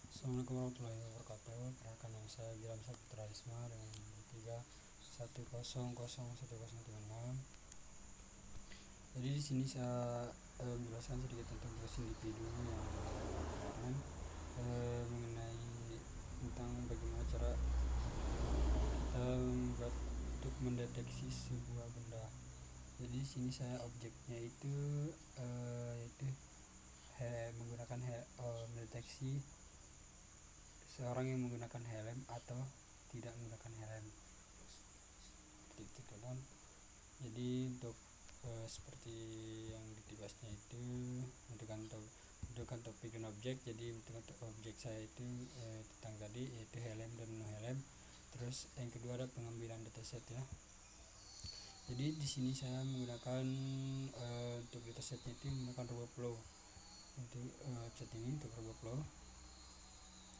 Assalamualaikum warahmatullahi wabarakatuh. Perkenalkan nama saya Gilang Saputra Isma dengan nomor 310010136. Jadi di sini saya menjelaskan sedikit tentang tugas individu yang kemarin mengenai tentang bagaimana cara kita membuat untuk mendeteksi sebuah benda. Jadi di sini saya objeknya itu yaitu menggunakan mendeteksi seorang yang menggunakan helm atau tidak menggunakan helm. Seperti itu teman. Jadi untuk seperti yang di tugasnya itu menentukan topik dan objek. Jadi untuk objek saya itu tentang tadi yaitu helm dan no helm. Terus yang kedua ada pengambilan dataset ya. Jadi di sini saya menggunakan untuk datasetnya itu menggunakan RoboFlow. Untuk chat ini untuk RoboFlow.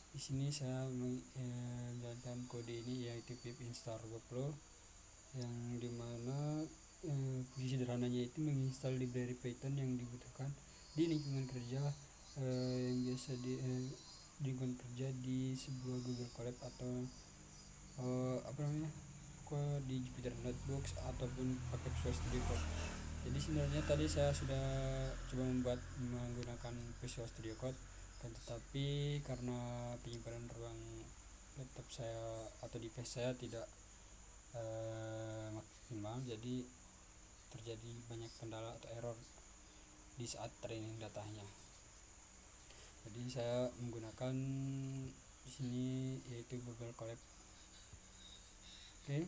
Di sini saya menjalankan kode ini yaitu pip install RoboFlow yang dimana fungsi sederhananya itu menginstal library Python yang dibutuhkan di lingkungan kerja yang biasa di lingkungan kerja di sebuah Google Colab atau di Jupyter Notebooks ataupun pakai Visual Studio Code. Jadi sebenarnya tadi saya sudah coba membuat menggunakan Visual Studio Code, dan tetapi karena penyimpanan ruang laptop saya atau device saya tidak maksimal, jadi terjadi banyak kendala atau error di saat training datanya. Jadi saya menggunakan di sini yaitu Google Colab. Oke.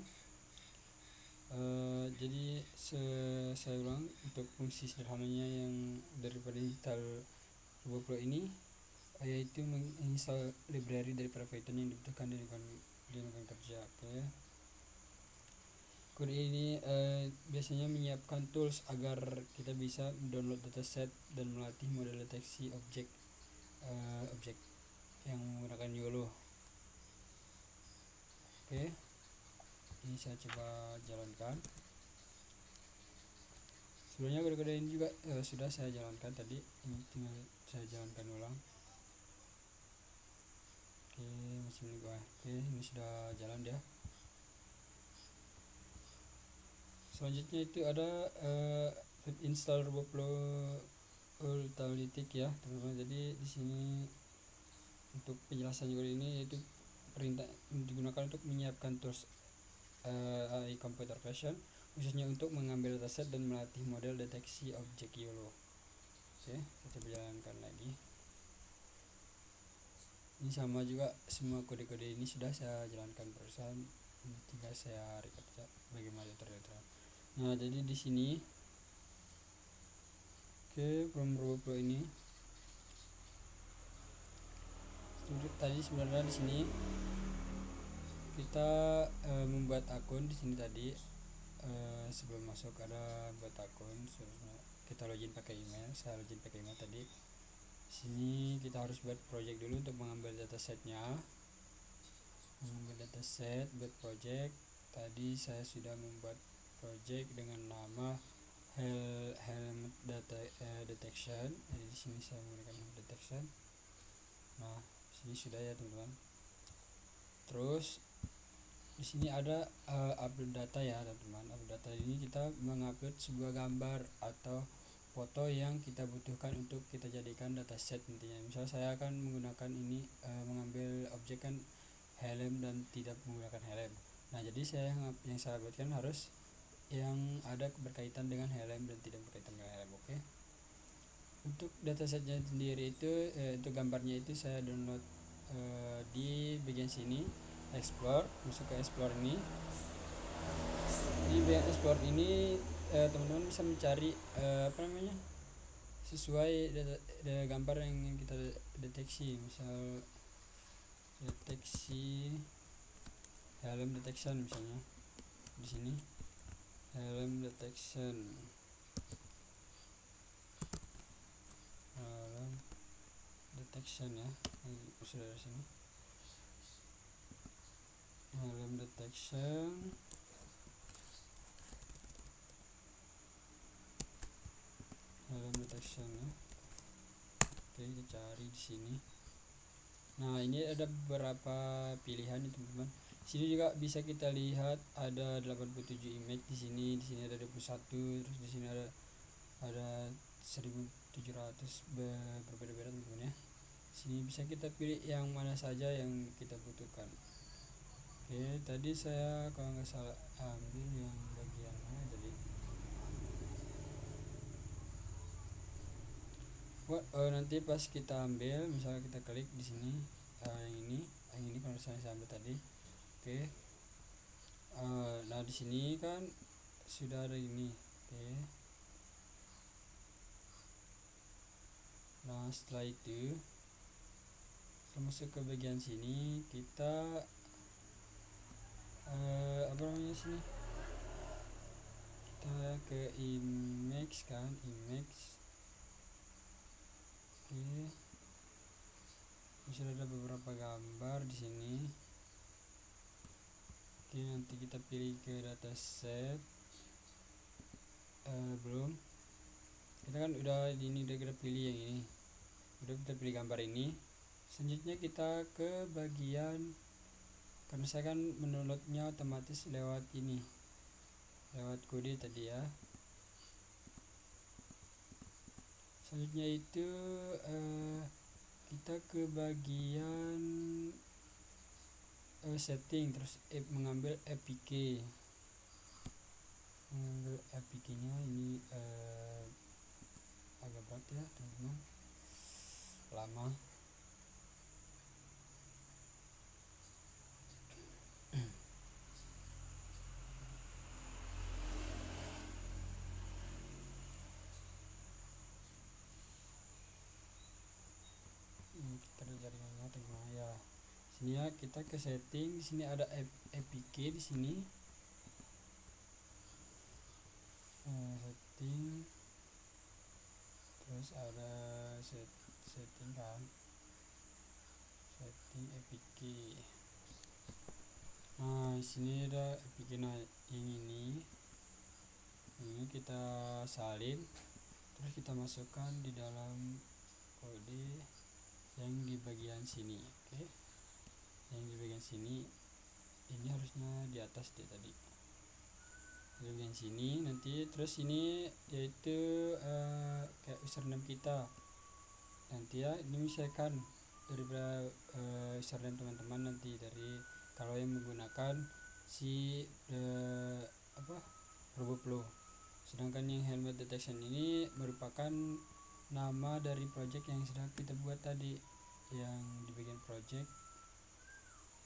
Jadi saya ulang untuk fungsi sederhananya yang daripada install RoboFlow ini yaitu menginstal library daripada Python yang dibutuhkan di lingkungan kerja. Oke. Kode ini biasanya menyiapkan tools agar kita bisa download dataset dan melatih model deteksi objek yang menggunakan YOLO. Oke. Ini saya coba jalankan. Sebenarnya kode-kode ini juga sudah saya jalankan tadi, ini tinggal saya jalankan ulang. Oke, masih menunggu. Oke, ini sudah jalan ya. Selanjutnya itu ada pip install RoboFlow Ultralytic ya teman-teman. Jadi di sini untuk penjelasan kode ini yaitu perintah digunakan untuk menyiapkan tools AI computer vision khususnya untuk mengambil dataset dan melatih model deteksi objek YOLO. Oke, kita coba jalankan lagi. Ini sama juga, semua kode-kode ini sudah saya jalankan barusan, tinggal saya recap bagaimana terlihat. Nah, jadi di sini from RoboFlow ini tadi sebenarnya di sini kita membuat akun di sini tadi. Sebelum masuk ada buat akun, kita login pakai email. Saya login pakai email tadi. Sini kita harus buat project dulu untuk mengambil datasetnya. Mengambil dataset, buat project. Tadi saya sudah membuat project dengan nama helmet data detection. Jadi di sini saya menggunakan helmet detection. Nah, sini sudah ya teman-teman. Terus di sini ada upload data ya teman-teman. Upload data ini kita mengupload sebuah gambar atau foto yang kita butuhkan untuk kita jadikan dataset nantinya. Misal saya akan menggunakan ini mengambil objek kan helm dan tidak menggunakan helm. Nah, jadi saya yang saya buatkan harus yang ada berkaitan dengan helm dan tidak berkaitan dengan helm. Oke. Untuk datasetnya sendiri itu untuk gambarnya itu saya download di bagian sini, explore, masuk ke explore ini. Di bagian explore ini teman-teman bisa mencari sesuai gambar yang kita deteksi. Misal deteksi helm detection misalnya di sini, helm detection ya, sudah dari sini helm detection. Helm detection ya. Oke, kita cari di sini. Nah, ini ada beberapa pilihan nih teman-teman. Sini juga bisa kita lihat ada 87 image di sini. Di sini ada 21, terus di sini ada 1700 berbeda-beda teman-teman ya. Sini bisa kita pilih yang mana saja yang kita butuhkan. Oke, tadi saya kalau nggak salah ambil yang bagian mana tadi. Nanti pas kita ambil, misalnya kita klik di sini, yang ini kalau saya ambil tadi. Oke. Nah di sini kan sudah ada ini. Oke. Nah setelah itu masuk ke bagian sini, kita apa namanya sini, kita ke image kan, image. Oke, sudah ada beberapa gambar di sini. Oke, nanti kita pilih ke dataset. Belum, kita kan udah kita pilih yang ini, udah kita pilih gambar ini. Selanjutnya kita ke bagian, karena saya kan mendownloadnya otomatis lewat ini, lewat kode tadi ya. Selanjutnya itu kita ke bagian setting, terus mengambil APK. Mengambil APK nya ini agak berat ya teman-teman, lama. Kita jaringannya gimana ya. Sini ya, kita ke setting. Di sini ada APK di sini. Setting, terus ada setting kan, setting APK. Nah di sini ada APK. Nah yang ini kita salin, terus kita masukkan di dalam kode yang di bagian sini. Oke, yang di bagian sini ini harusnya di atas deh tadi, di bagian sini. Nanti terus ini yaitu kayak username kita nanti ya. Ini misalkan daripada username teman-teman nanti dari kalau yang menggunakan si RoboFlow. Sedangkan yang helmet detection ini merupakan nama dari project yang sudah kita buat tadi, yang di bagian project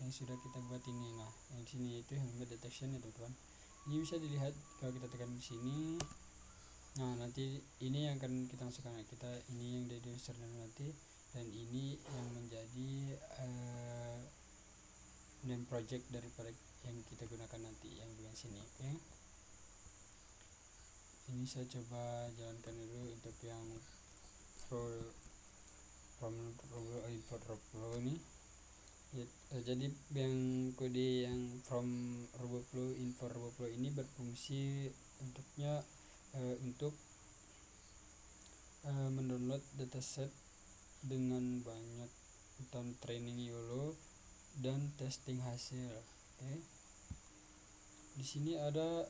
yang sudah kita buat ini. Nah yang di sini itu helmet detection ya teman-teman. Ini bisa dilihat kalau kita tekan di sini. Nah nanti ini yang akan kita masukkan, kita ini yang dari username nanti, dan ini yang menjadi name project daripada yang kita gunakan nanti yang di sini. Oke, ini saya coba jalankan dulu untuk yang import RoboFlow ini ya. Jadi yang kode yang from RoboFlow import RoboFlow ini berfungsi untuk mendownload dataset dengan banyak dan training YOLO dan testing hasil. Oke. Di sini ada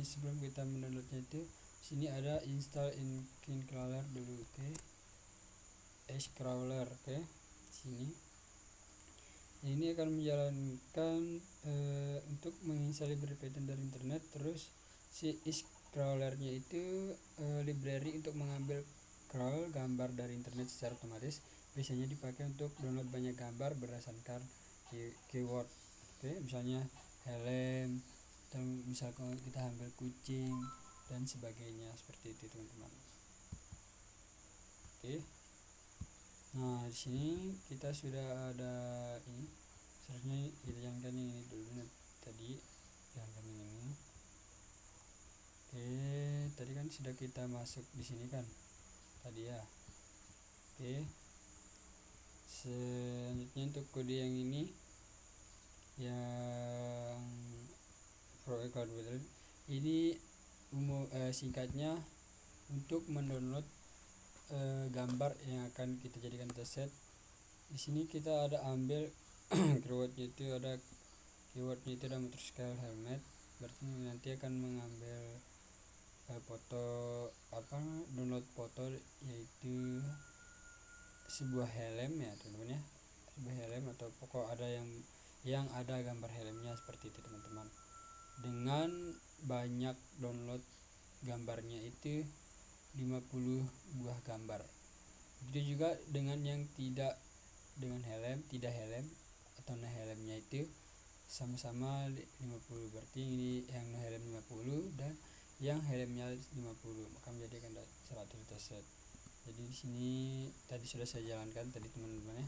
sebelum kita mendownloadnya itu sini ada install Crawler dulu. Oke. Crawler. Oke. Sini ini akan menjalankan untuk menginstal library Python dari internet. Terus si crawlernya itu library untuk mengambil crawl gambar dari internet secara otomatis. Biasanya dipakai untuk download banyak gambar berdasarkan keyword. Oke, misalnya helm, dan misalkan kita ambil kucing dan sebagainya, seperti itu teman-teman. Oke. Nah di sini kita sudah ada ini, seharusnya kita jalankan ini dulu tadi, jalankan ini. Oke, tadi kan sudah kita masuk di sini kan tadi ya. Oke, selanjutnya untuk kode yang ini yang ini singkatnya untuk mendownload gambar yang akan kita jadikan dataset Di sini kita ada ambil keywordnya itu ada motor scale helmet, berarti nanti akan mengambil foto download foto, yaitu sebuah helm ya teman-teman ya, sebuah helm atau pokok ada yang ada gambar helmnya seperti itu teman-teman, dengan banyak download gambarnya itu 50 buah gambar. Begitu juga dengan yang tidak helm atau no helmnya itu sama-sama 50, berarti ini yang no helm 50 dan yang helmnya 50, maka menjadi akan 100 set. Jadi di sini tadi sudah saya jalankan tadi teman-teman ya,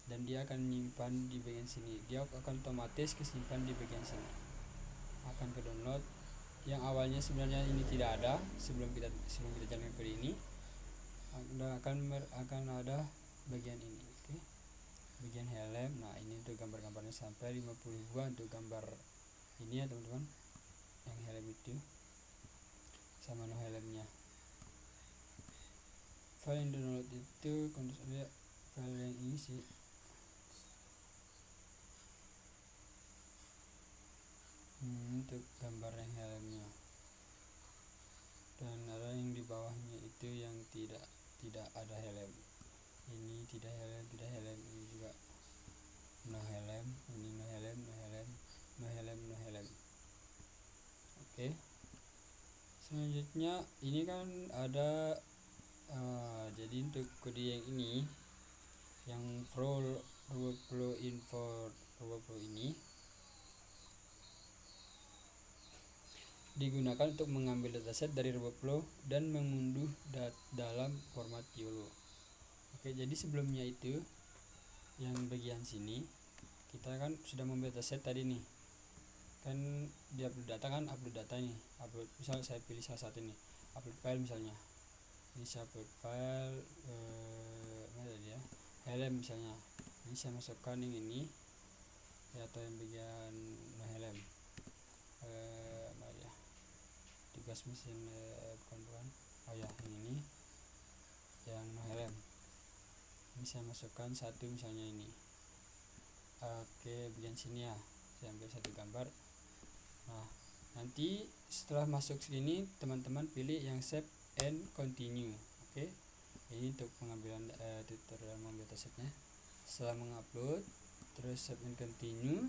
dan dia akan menyimpan di bagian sini, dia akan otomatis kesimpan di bagian sini, akan ke download. Yang awalnya sebenarnya ini tidak ada, sebelum kita jalankan kode ini akan ada bagian ini, oke. Bagian helm. Nah, ini untuk gambar-gambarnya sampai 50 buah untuk gambar ini ya teman-teman, yang helm itu sama no helmnya. File yang download itu konteksnya file yang ini sih, untuk gambar yang helmnya, dan ada yang di bawahnya itu yang tidak ada helm. Ini tidak helm, ini juga no helm, ini no helm. Oke. Selanjutnya ini kan ada jadi untuk kode yang ini, yang workflow info workflow ini digunakan untuk mengambil dataset dari workflow dan mengunduh dalam format YOLO. Oke, jadi sebelumnya itu yang bagian sini kita kan sudah membuat dataset tadi nih, kan di upload data kan, upload data nih, upload misal saya pilih salah satu nih, upload file misalnya, ini saya upload file mana dia, helm misalnya, ini saya masukkan yang ini ya, atau yang bagian no helm, mana ya, tugas mesin bukan oh ya, ini yang no helm, ini saya masukkan satu misalnya ini. Oke, bagian sini ya saya ambil satu gambar. Nah, nanti setelah masuk sini teman-teman pilih yang save and continue. Oke, ini untuk pengambilan tutorial mengambil datasetnya. Setelah mengupload terus save and continue.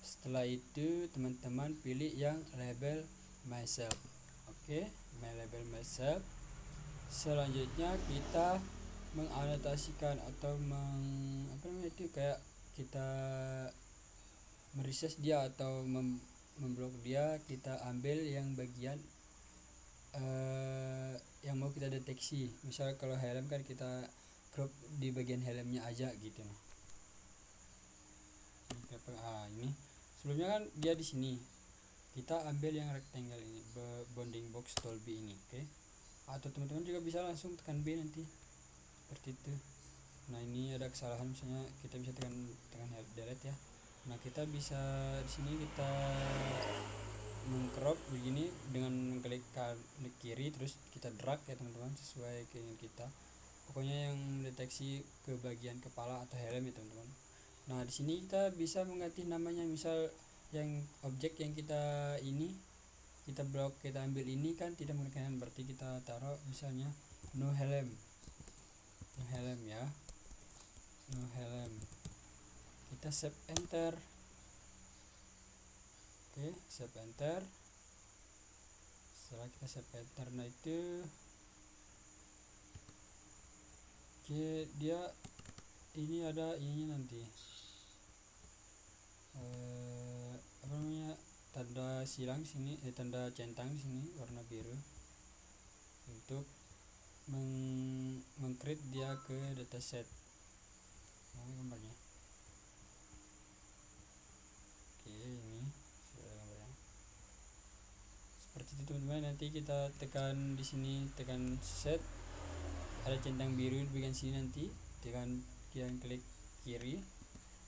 Setelah itu teman-teman pilih yang label myself. Oke, label myself. Selanjutnya kita menganotasikan atau kayak kita mereses dia atau memblok dia. Kita ambil yang bagian yang mau kita deteksi. Misal kalau helm kan kita crop di bagian helmnya aja gitu. Ini sebelumnya kan dia di sini, kita ambil yang rectangle ini, bounding box tool B ini, oke. Atau teman-teman juga bisa langsung tekan B nanti seperti itu. Nah, ini ada kesalahan, misalnya kita bisa tekan delete ya. Nah, kita bisa di sini kita mengcrop begini dengan klik kiri terus kita drag ya teman-teman, sesuai keinginan kita. Pokoknya yang mendeteksi ke bagian kepala atau helm ya teman-teman. Nah, di sini kita bisa mengganti namanya, misal yang objek yang kita ini kita blok, kita ambil ini kan tidak menggunakan, berarti kita taruh misalnya no helm ya, no helm. Kita save enter. Oke, save enter. Setelah kita save enter, nah itu oke, dia ini ada ininya nanti apa namanya, tanda silang sini, tanda centang di sini warna biru untuk mengcreate dia ke dataset. Nah, gambarnya. Oke, ini sudah gambarnya. Seperti itu teman-teman. Nanti kita tekan di sini, tekan set, ada centang biru di bagian sini, nanti tekan klik kiri,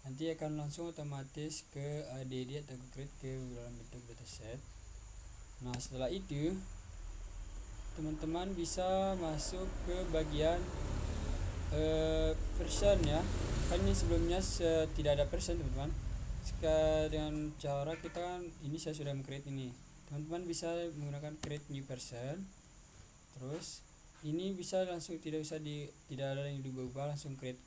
nanti akan langsung otomatis ke add atau create ke dalam bentuk dataset. Nah, setelah itu teman-teman bisa masuk ke bagian version ya, kan ini sebelumnya tidak ada persen teman-teman. Dengan cara kita kan ini saya sudah create ini, teman-teman bisa menggunakan create new person. Terus ini bisa langsung, tidak ada yang diubah, langsung create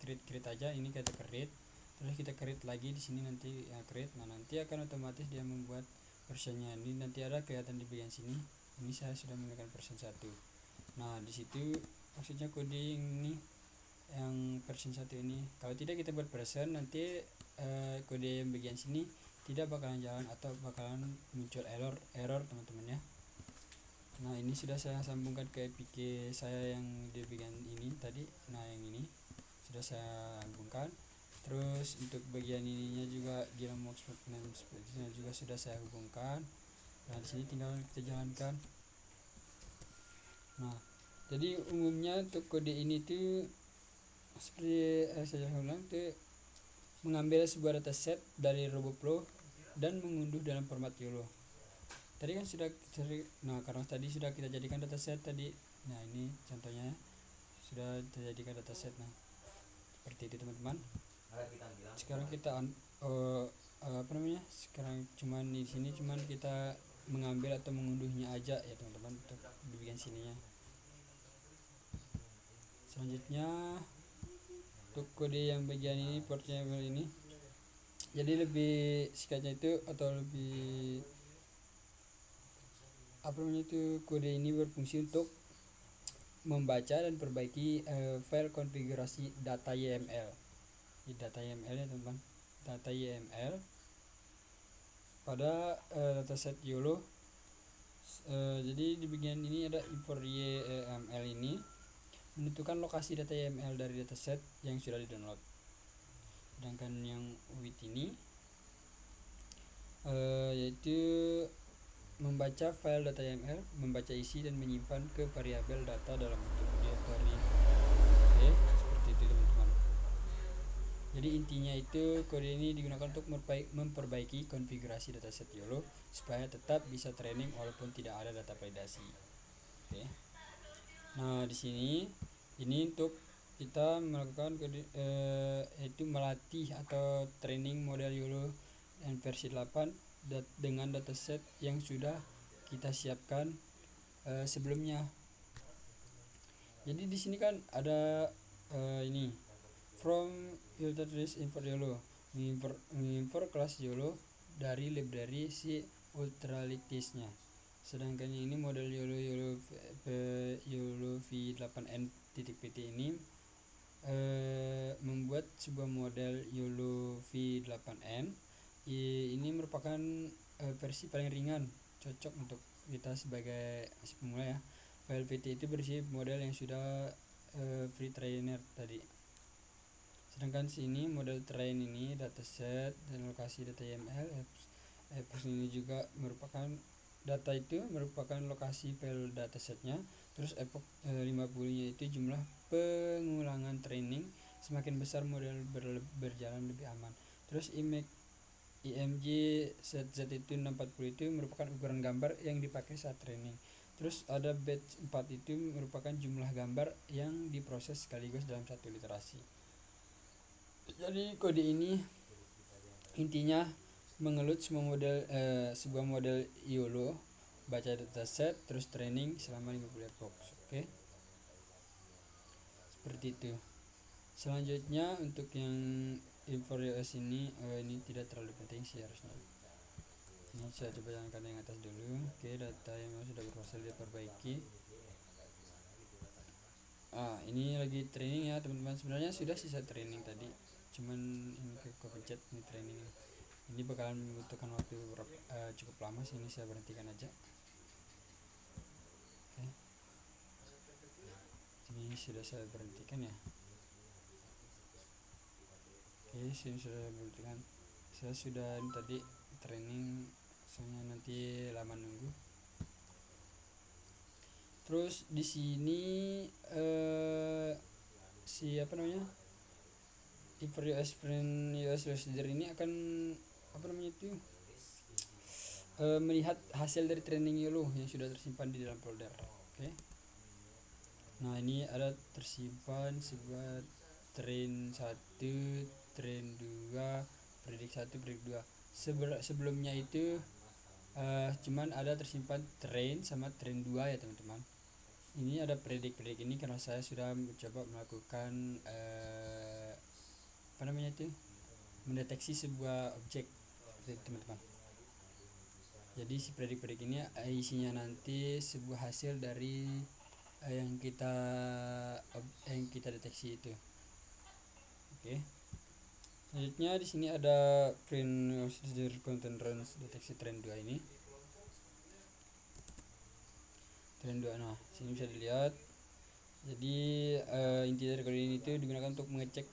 aja. Ini kita create, terus kita create lagi di sini nanti ya create. Nah nanti akan otomatis dia membuat versionnya. Ini nanti ada kelihatan di bagian sini. Ini saya sudah menggunakan version 1. Nah di situ maksudnya coding ini yang version 1 ini. Kalau tidak kita buat version, nanti kode yang bagian sini tidak bakalan jalan atau bakalan muncul error teman-teman ya. Nah ini sudah saya sambungkan ke APK saya yang di bagian ini tadi. Nah yang ini sudah saya sambungkan. Terus untuk bagian ininya juga Gilmox name sepertinya juga sudah saya hubungkan. Nah di sini tinggal kita jalankan. Nah jadi umumnya untuk kode ini tuh seperti saya ulang tuh mengambil sebuah dataset dari RoboFlow dan mengunduh dalam format YOLO. Tadi kan sudah nah karena tadi sudah kita jadikan dataset tadi. Nah ini contohnya sudah kita jadikan dataset. Nah seperti itu teman-teman. Sekarang kita sekarang cuman di sini cuman kita mengambil atau mengunduhnya aja ya teman-teman untuk di bagian sininya. Selanjutnya untuk kode yang bagian ini portable ini, jadi lebih singkatnya itu atau lebih kode ini berfungsi untuk membaca dan perbaiki file konfigurasi data YML. Di data YML ya teman-teman, data YML pada dataset YOLO. Jadi di bagian ini ada import YML ini menentukan lokasi data YML dari dataset yang sudah di-download. Sedangkan yang with ini yaitu membaca file data YML, membaca isi dan menyimpan ke variabel data dalam bentuk directory. Oke, seperti itu teman-teman. Jadi intinya itu kode ini digunakan untuk memperbaiki konfigurasi dataset YOLO supaya tetap bisa training walaupun tidak ada data validasi. Oke. Nah di sini ini untuk kita melakukan yaitu melatih atau training model YOLO yang versi 8 dengan dataset yang sudah kita siapkan sebelumnya. Jadi di sini kan ada ini from database import YOLO, mengimport kelas YOLO dari library si Ultralytics-nya. Sedangkan ini model YOLO v8n.pt ini membuat sebuah model YOLO v8n. Ini merupakan versi paling ringan, cocok untuk kita sebagai pemula ya. File VT itu berisi model yang sudah free trainer tadi. Sedangkan sini model train ini dataset dan lokasi data YML. Ini juga merupakan data itu merupakan lokasi file datasetnya. Terus epoch 50-nya itu jumlah pengulangan training. Semakin besar model berjalan lebih aman. Terus IMG ZZ itu 640 itu merupakan ukuran gambar yang dipakai saat training. Terus ada batch 4 itu merupakan jumlah gambar yang diproses sekaligus dalam satu literasi. Jadi kode ini intinya mengelut sebuah model YOLO, baca dataset terus training selama 50 epoch. Oke. Seperti itu. Selanjutnya untuk yang import OS ini tidak terlalu penting sih harusnya. Ini saya coba jalankan yang atas dulu. Oke, data yang sudah berhasil diperbaiki. Ini lagi training ya teman-teman. Sebenarnya sudah sisa training tadi, cuman ini kepencet ini training. Ini bakalan membutuhkan waktu cukup lama sih, ini saya berhentikan aja. Oke. Ini sudah saya berhentikan ya. Oke, sini sudah berhentikan. Saya sudah tadi training, soalnya nanti lama nunggu. Terus di sini import US procedure ini akan melihat hasil dari training YOLO yang sudah tersimpan di dalam folder. Oke. Nah ini ada tersimpan sebuah train 1, train 2, predik 1, predik 2. Sebelumnya itu cuman ada tersimpan train sama train 2 ya teman-teman. Ini ada predik ini karena saya sudah mencoba melakukan apa namanya itu, mendeteksi sebuah objek seperti itu teman-teman. Jadi si predik ini isinya nanti sebuah hasil dari yang kita deteksi itu. Oke. Selanjutnya di sini ada print content range deteksi trend 2 ini. Trend 2. Nah, sini bisa dilihat. Jadi inti dari kode ini itu digunakan untuk mengecek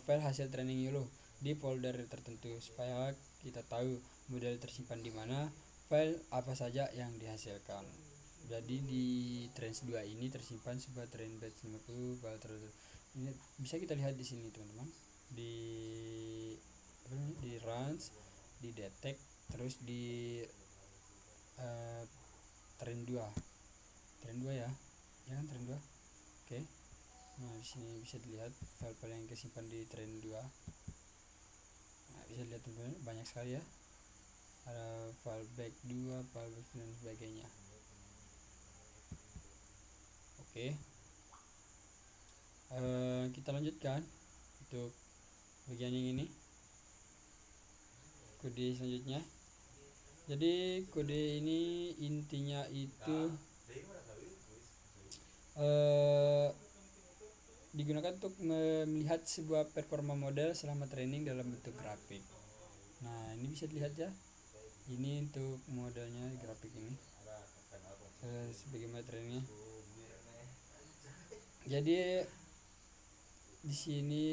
file hasil training YOLO di folder tertentu supaya kita tahu model tersimpan di mana, file apa saja yang dihasilkan. Jadi di trend 2 ini tersimpan sebuah trend batch 50 file tertentu. Ini bisa kita lihat di sini teman-teman. Di runs, di detect, terus di trend 2 ya. Ya kan trend 2. Oke. Nah, di sini bisa dilihat file-file yang kesimpan di trend 2. Nah, bisa dilihat teman-teman, banyak sekali ya. Ada file back 2, file back dan sebagainya. Oke. Kita lanjutkan untuk bagian yang ini. Kode selanjutnya. Jadi kode ini intinya itu digunakan untuk melihat sebuah performa model selama training dalam bentuk grafik. Nah, ini bisa dilihat ya. Ini untuk modelnya grafik ini. Sebagaimana trainingnya. Jadi di sini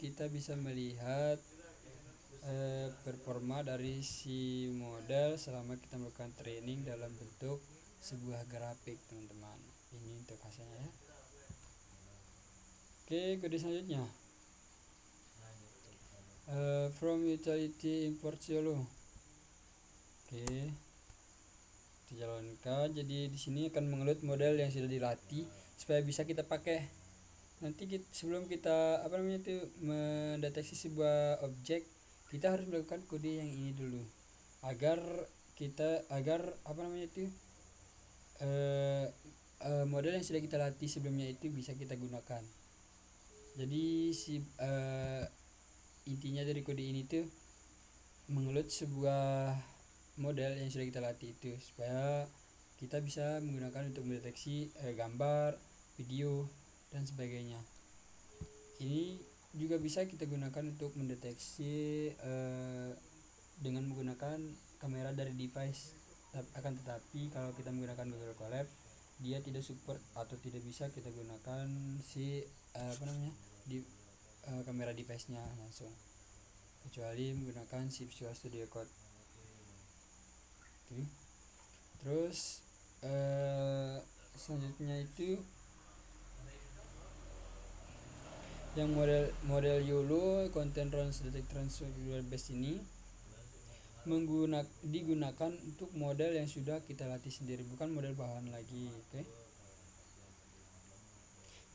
kita bisa melihat performa dari si model selama kita melakukan training dalam bentuk sebuah grafik teman-teman. Ini untuk hasilnya ya. Oke, kode selanjutnya. From utility import YOLO. Oke. Dijalankan. Jadi di sini akan mengeload model yang sudah dilatih supaya bisa kita pakai. Nanti sebelum kita mendeteksi sebuah objek, kita harus melakukan kode yang ini dulu agar model yang sudah kita latih sebelumnya itu bisa kita gunakan. Jadi intinya dari kode ini tuh mengeload sebuah model yang sudah kita latih itu supaya kita bisa menggunakan untuk mendeteksi gambar, video dan sebagainya. Ini juga bisa kita gunakan untuk mendeteksi dengan menggunakan kamera dari device. Akan tetapi kalau kita menggunakan Google Colab, dia tidak support atau tidak bisa kita gunakan kamera device-nya langsung, kecuali menggunakan si Visual Studio Code. Oke. Terus selanjutnya itu yang model YOLO content range detect transfer base ini digunakan untuk model yang sudah kita latih sendiri, bukan model bahan lagi. Oke.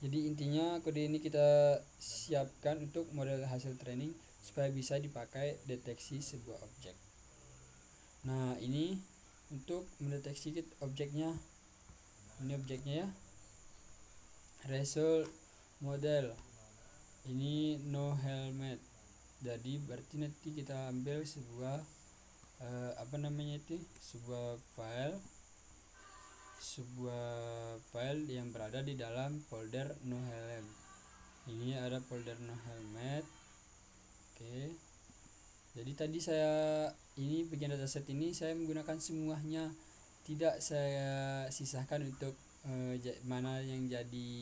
Jadi intinya kode ini kita siapkan untuk model hasil training supaya bisa dipakai deteksi sebuah objek. Nah, ini untuk mendeteksi objeknya. Ini objeknya ya. Result model. Ini no helmet. Jadi berarti nanti kita ambil sebuah sebuah file yang berada di dalam folder no helmet. Ini ada folder no helmet. Oke. Jadi tadi ini bagian dataset ini saya menggunakan semuanya, tidak saya sisahkan untuk mana yang jadi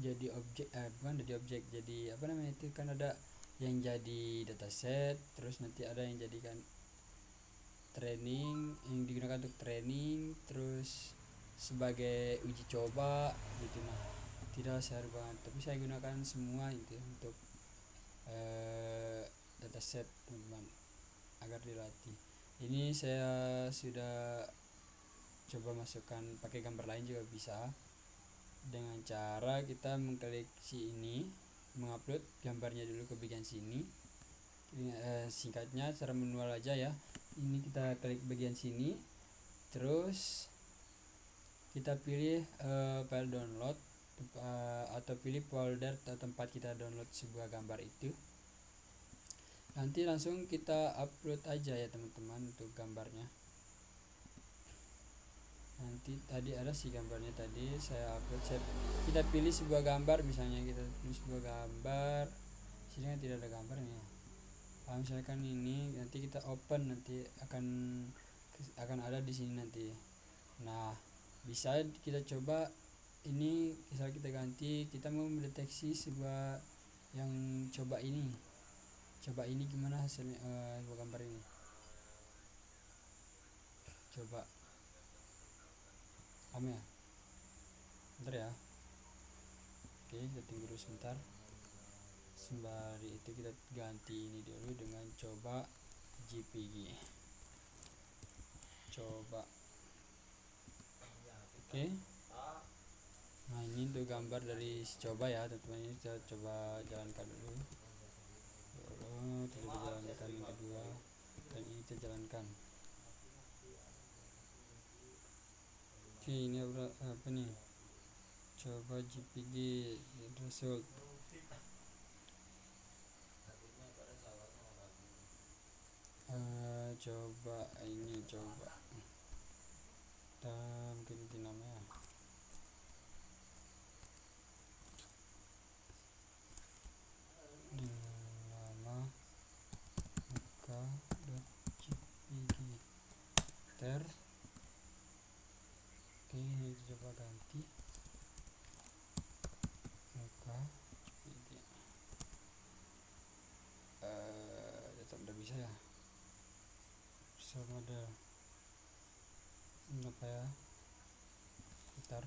jadi objek, bukan jadi objek, jadi itu kan ada yang jadi dataset, terus nanti ada yang jadikan training, yang digunakan untuk training, terus sebagai uji coba gitu. Nah, tidak saya rubah, tapi saya gunakan semua itu untuk dataset teman-teman agar dilatih. Ini saya sudah coba masukkan pakai gambar lain juga bisa. dengan cara kita mengklik ini, mengupload gambarnya dulu ke bagian sini. Singkatnya secara manual aja ya. Ini kita klik bagian sini, terus kita pilih file download atau pilih folder atau tempat kita download sebuah gambar itu. Nanti langsung kita upload aja ya teman-teman untuk gambarnya. Nanti tadi ada si gambarnya, tadi saya upload, kita pilih sebuah gambar, misalnya kita pilih sebuah gambar. Sini kan tidak ada gambarnya. Misalkan ini, nanti kita open, nanti akan ada di sini nanti. Nah, bisa kita coba ini, misal kita ganti, kita mau mendeteksi sebuah yang coba ini gimana hasilnya, sebuah gambar ini. Coba ya, bentar ya. Oke, kita tunggu dulu sebentar. Sembari itu kita ganti ini dulu dengan coba JPG. Coba. Oke. Nah, ini untuk gambar dari coba ya teman-teman. Ini kita coba jalankan dulu. Kita jalankan yang kedua, dan ini kita jalankan. Oke, ini apa nih? Coba JPG result. Coba ini, coba kita ganti namanya dengan nama muka.jpg ter. Oke, ini coba ganti muka JPG. Tetap udah bisa ya. Sama ada apa ya, bentar.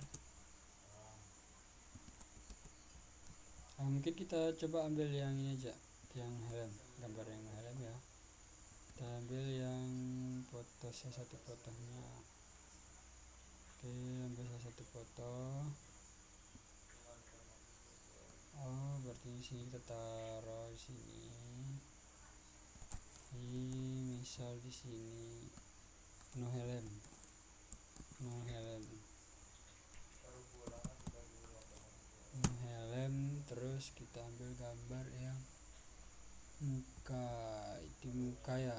Mungkin kita coba ambil yang ini aja, yang helm, gambar yang helm ya. Kita ambil yang foto, salah satu fotonya. Oke, ambil salah satu foto. Berarti di sini kita taruh di sini. Ini misal di sini no helm. Terus kita ambil gambar yang muka, itu muka ya,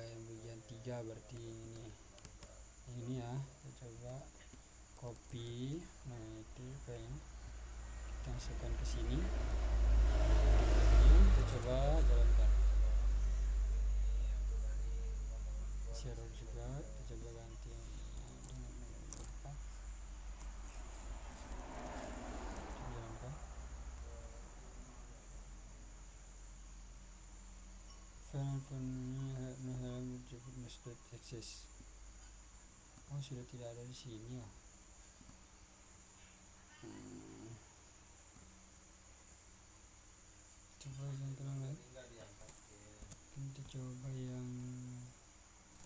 yang bagian 3 berarti ini ya. Kita coba copy, nah itu kayaknya kita masukkan ke sini. Ini kita coba jalankan. Share juga, kita coba ganti dengan apa? Jalankan. File no helm must access. Sudah tidak ada di sini ya. Coba yang lain. Kita coba yang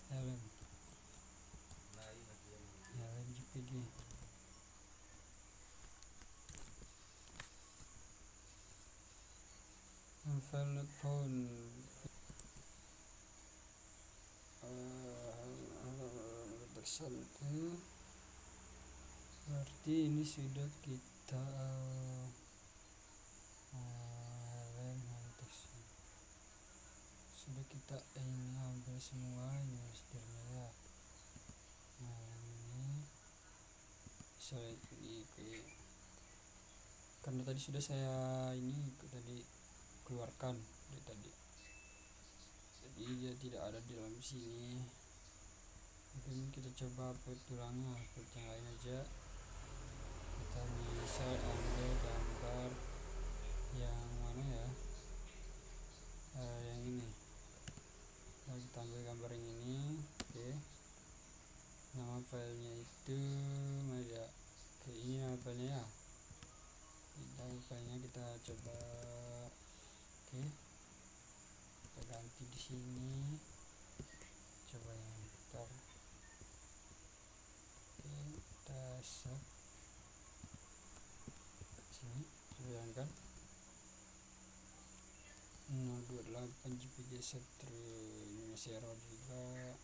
helm JPG. File not found. Tersambung. Berarti ini sudah kita sudah kita ini ambil semua ini setirnya ya. Nah, ini misalnya ini karena tadi sudah saya ini tadi keluarkan tadi, jadi dia tidak ada di dalam sini. Mungkin kita coba upload tulangnya, upload yang lain aja. Kita bisa ambil gambar yang mana ya, yang ini. Nah, kita ambil gambar yang ini. Oke, nama filenya itu ya, ini nama filenya ya. Nama filenya kita coba, oke, kita ganti di sini. Coba yang bentar. Oke, kita save. sini bayangkan 028 JPG Setri ini masih error juga.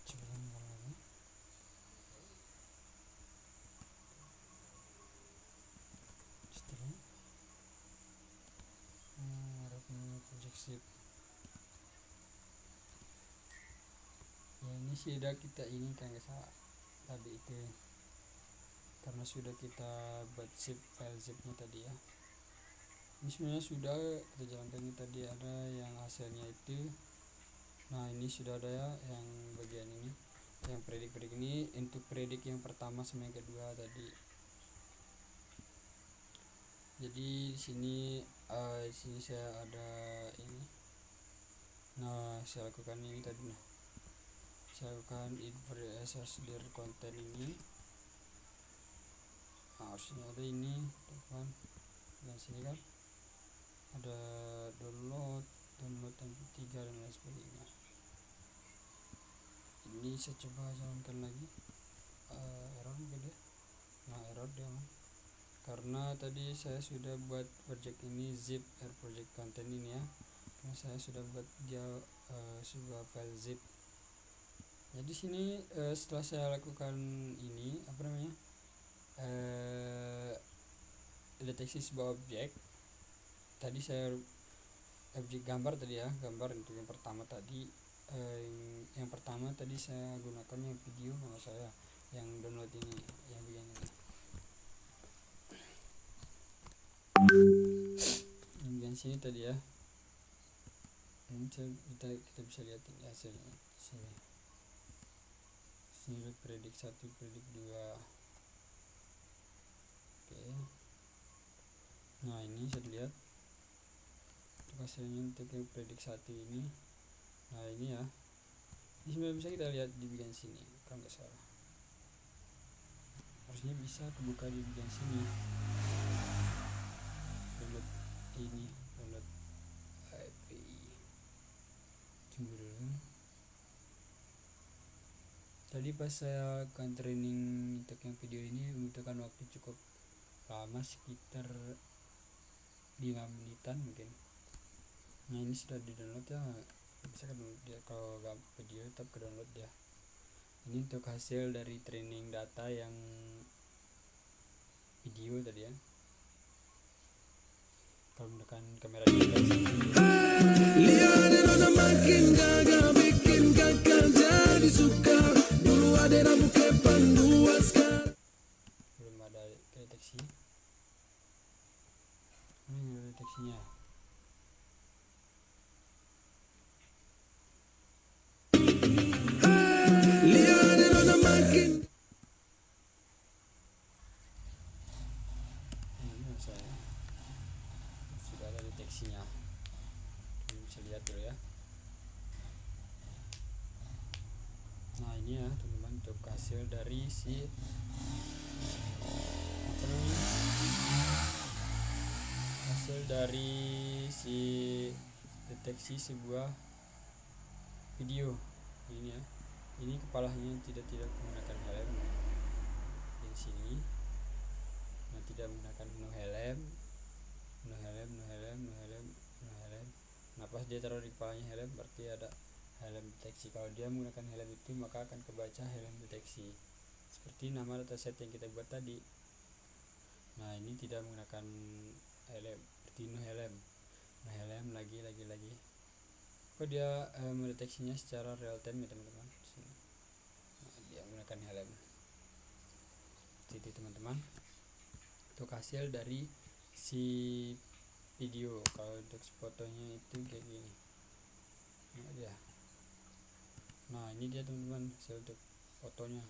Coba lagi. Setelah project zip. Ya ini sudah kita ini kan guys tadi itu karena sudah kita buat zip file zipnya tadi ya. Ini sebenarnya sudah kita jalankan. Ini tadi ada yang hasilnya itu. Nah ini sudah ada ya yang bagian ini yang predik ini untuk predik yang pertama sama yang kedua tadi. Jadi di sini saya ada ini. Nah saya lakukan ini tadi. Nah saya lakukan invert dir konten ini. Nah, harusnya ada ini teman. Dan sini kan ada download MP3 dan lain sebagainya. Ini saya coba jalankan lagi. Error mungkin ya. Nah error dia karena tadi saya sudah buat project ini zip project content ini ya, karena saya sudah buat dia sebuah file zip. Jadi sini setelah saya lakukan ini apa namanya deteksi sebuah objek tadi, saya objek gambar tadi ya, gambar untuk yang pertama tadi. Yang pertama tadi saya gunakan yang video nama saya yang download ini yang bagian ini. Yang sini tadi ya, ini kita bisa lihat ini hasilnya. Sini predik 1 predik 2. Oke. Nah ini saya lihat hasilnya untuk yang predik 1 ini. Nah ini ya, ini sebenarnya bisa kita lihat di bagian sini kalau nggak salah, harusnya bisa kebuka di bagian sini. Download ini, download API. Tunggu dulu. Tadi pas saya akan training untuk yang video ini membutuhkan waktu cukup lama, sekitar 5 menitan mungkin. Nah ini sudah di download ya, bisa ke download dia. Kalau gak video tetap ke download ya. Ini untuk hasil dari training data yang video tadi ya. Kalau menggunakan kamera makin gagal bikin kakak jadi suka. Dulu ada rambut panduan sekarang belum ada deteksi. Ini ada deteksinya. Sudah ada deteksinya, bisa lihat dulu ya. Nah ini ya teman-teman untuk hasil dari si hasil dari si deteksi sebuah video ini ya. Ini kepalanya tidak menggunakan helm di sini. Nah tidak menggunakan no helm. Nah pas dia taruh di kepalanya helm berarti ada helm deteksi. Kalau dia menggunakan helm itu maka akan kebaca helm deteksi seperti nama dataset yang kita buat tadi. Nah ini tidak menggunakan helm, berarti no helm lagi. Kok dia mendeteksinya secara real time ya teman-teman. Nah, dia menggunakan helm. Jadi teman-teman untuk hasil dari si video. Kalau untuk fotonya itu kayak gini. Nah ini dia teman-teman hasil untuk fotonya.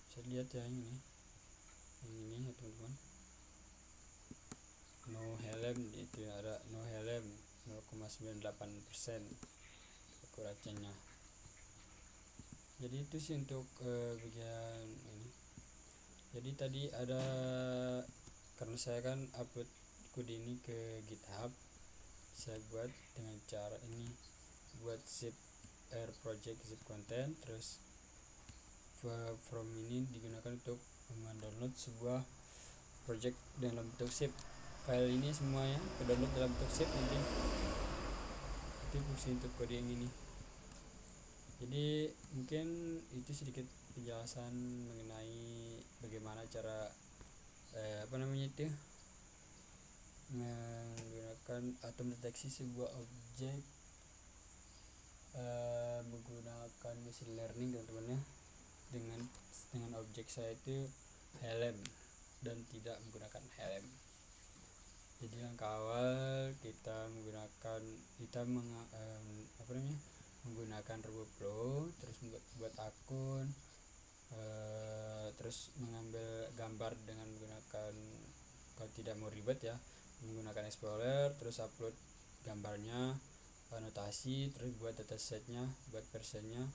Bisa lihat ya ini ya teman-teman. No helm itu ada no helm 0,98% akurasinya. Jadi itu sih untuk bagian ini. Jadi tadi ada, karena saya kan upload kode ini ke GitHub, saya buat dengan cara ini, buat zip r project zip content. Terus from ini digunakan untuk mendownload sebuah project dalam bentuk zip. File ini semuanya download dalam bentuk zip, nanti itu fungsi untuk kode yang ini. Jadi mungkin itu sedikit penjelasan mengenai bagaimana cara menggunakan atau mendeteksi sebuah objek menggunakan machine learning, teman-teman ya. Dengan objek saya itu helm dan tidak menggunakan helm. Jadi langkah awal kita menggunakan RoboFlow, terus buat akun, terus mengambil gambar dengan menggunakan, kalau tidak mau ribet ya, menggunakan Explorer, terus upload gambarnya, anotasi, terus buat datasetnya, buat versionnya,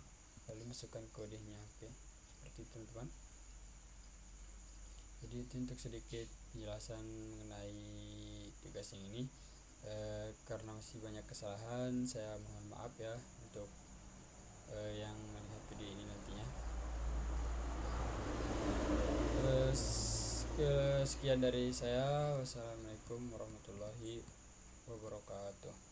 lalu masukkan kodenya. Oke, seperti itu teman-teman. Jadi itu untuk sedikit penjelasan mengenai tugas yang ini. Karena masih banyak kesalahan, saya mohon maaf ya untuk yang melihat video ini nantinya. Sekian dari saya. Wassalamualaikum warahmatullahi wabarakatuh.